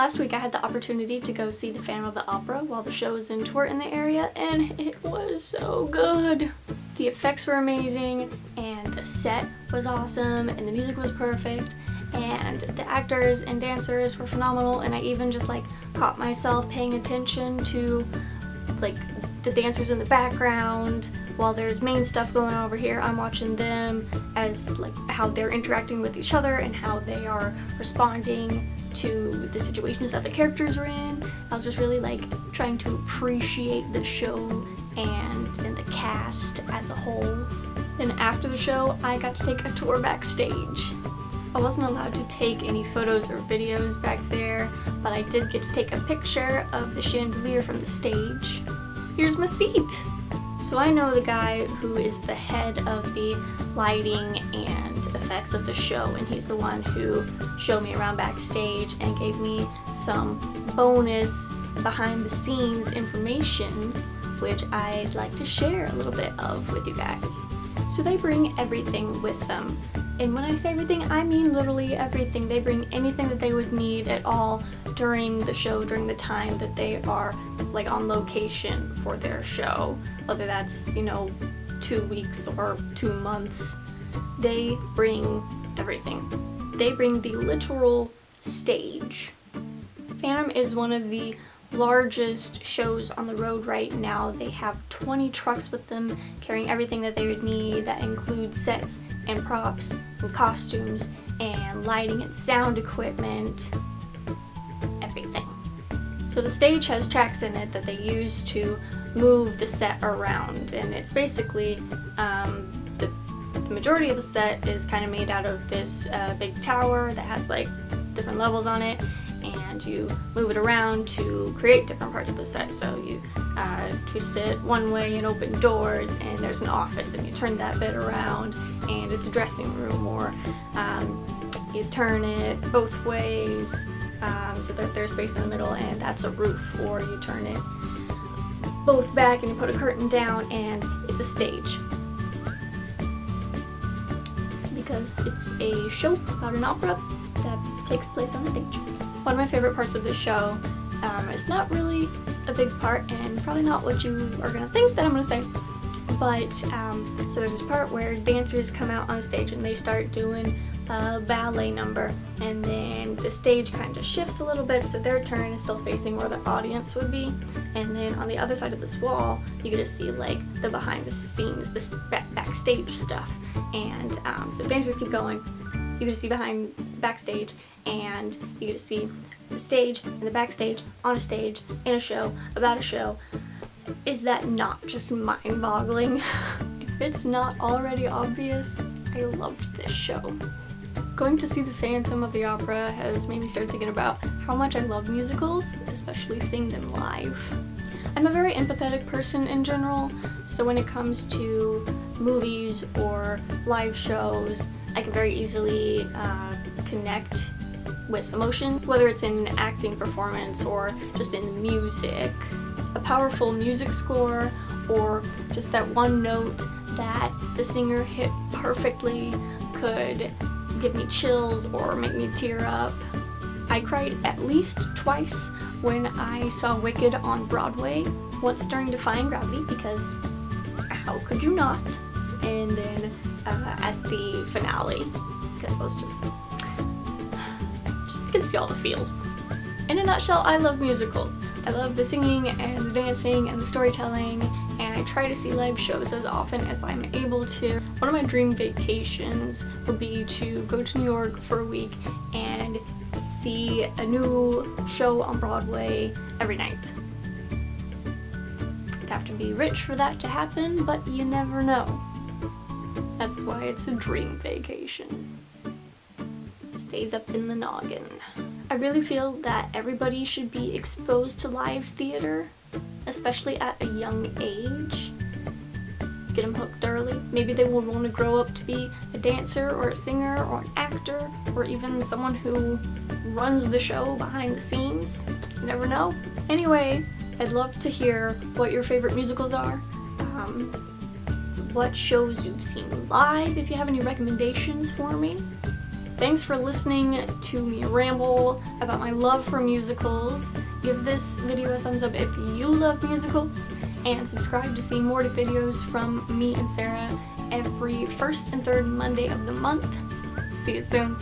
Last week I had the opportunity to go see the Phantom of the Opera while the show was in tour in the area, and it was so good. The effects were amazing, and the set was awesome, and the music was perfect, and the actors and dancers were phenomenal, and I even just like caught myself paying attention to like the dancers in the background. While there's main stuff going on over here, I'm watching them as like how they're interacting with each other and how they are responding to the situations that the characters are in. I was just really like trying to appreciate the show and the cast as a whole. Then after the show, I got to take a tour backstage. I wasn't allowed to take any photos or videos back there, but I did get to take a picture of the chandelier from the stage. Here's my seat! So I know the guy who is the head of the lighting and effects of the show, and he's the one who showed me around backstage and gave me some bonus behind the scenes information, which I'd like to share a little bit of with you guys. So they bring everything with them. And when I say everything, I mean literally everything. They bring anything that they would need at all during the show, during the time that they are like on location for their show. Whether that's, 2 weeks or 2 months, they bring everything. They bring the literal stage. Phantom is one of the largest shows on the road right now. They have 20 trucks with them carrying everything that they would need. That includes sets and props and costumes and lighting and sound equipment, everything. So the stage has tracks in it that they use to move the set around, and it's basically the majority of the set is kind of made out of this big tower that has like different levels on it, and you move it around to create different parts of the set. So you twist it one way and open doors, and there's an office, and you turn that bit around and it's a dressing room, or you turn it both ways so that there's space in the middle and that's a roof, or you turn it both back and you put a curtain down and it's a stage. Because it's a show about an opera that takes place on a stage. One of my favorite parts of the show, it's not really a big part and probably not what you are going to think that I'm going to say, but so there's this part where dancers come out on the stage and they start doing a ballet number, and then the stage kind of shifts a little bit so their turn is still facing where the audience would be, and then on the other side of this wall you get to see like the behind the scenes, this backstage stuff, and so dancers keep going, you get to see backstage, and you get to see the stage and the backstage on a stage in a show about a show. Is that not just mind-boggling? If it's not already obvious, I loved this show. Going to see the Phantom of the Opera has made me start thinking about how much I love musicals, especially seeing them live. I'm a very empathetic person in general, so when it comes to movies or live shows, I can very easily connect with emotion, whether it's in an acting performance or just in the music. A powerful music score, or just that one note that the singer hit perfectly could give me chills or make me tear up. I cried at least twice when I saw Wicked on Broadway, once during Defying Gravity, because how could you not? And then at the finale, because I was just gives you all the feels. In a nutshell, I love musicals. I love the singing and the dancing and the storytelling, and I try to see live shows as often as I'm able to. One of my dream vacations would be to go to New York for a week and see a new show on Broadway every night. You'd have to be rich for that to happen, but you never know. That's why it's a dream vacation. Stays up in the noggin. I really feel that everybody should be exposed to live theater, especially at a young age. Get them hooked early. Maybe they will want to grow up to be a dancer or a singer or an actor or even someone who runs the show behind the scenes. You never know. Anyway, I'd love to hear what your favorite musicals are, what shows you've seen live, if you have any recommendations for me. thanks for listening to me ramble about my love for musicals. Give this video a thumbs up if you love musicals, and subscribe to see more videos from me and Sarah every first and third Monday of the month. See you soon.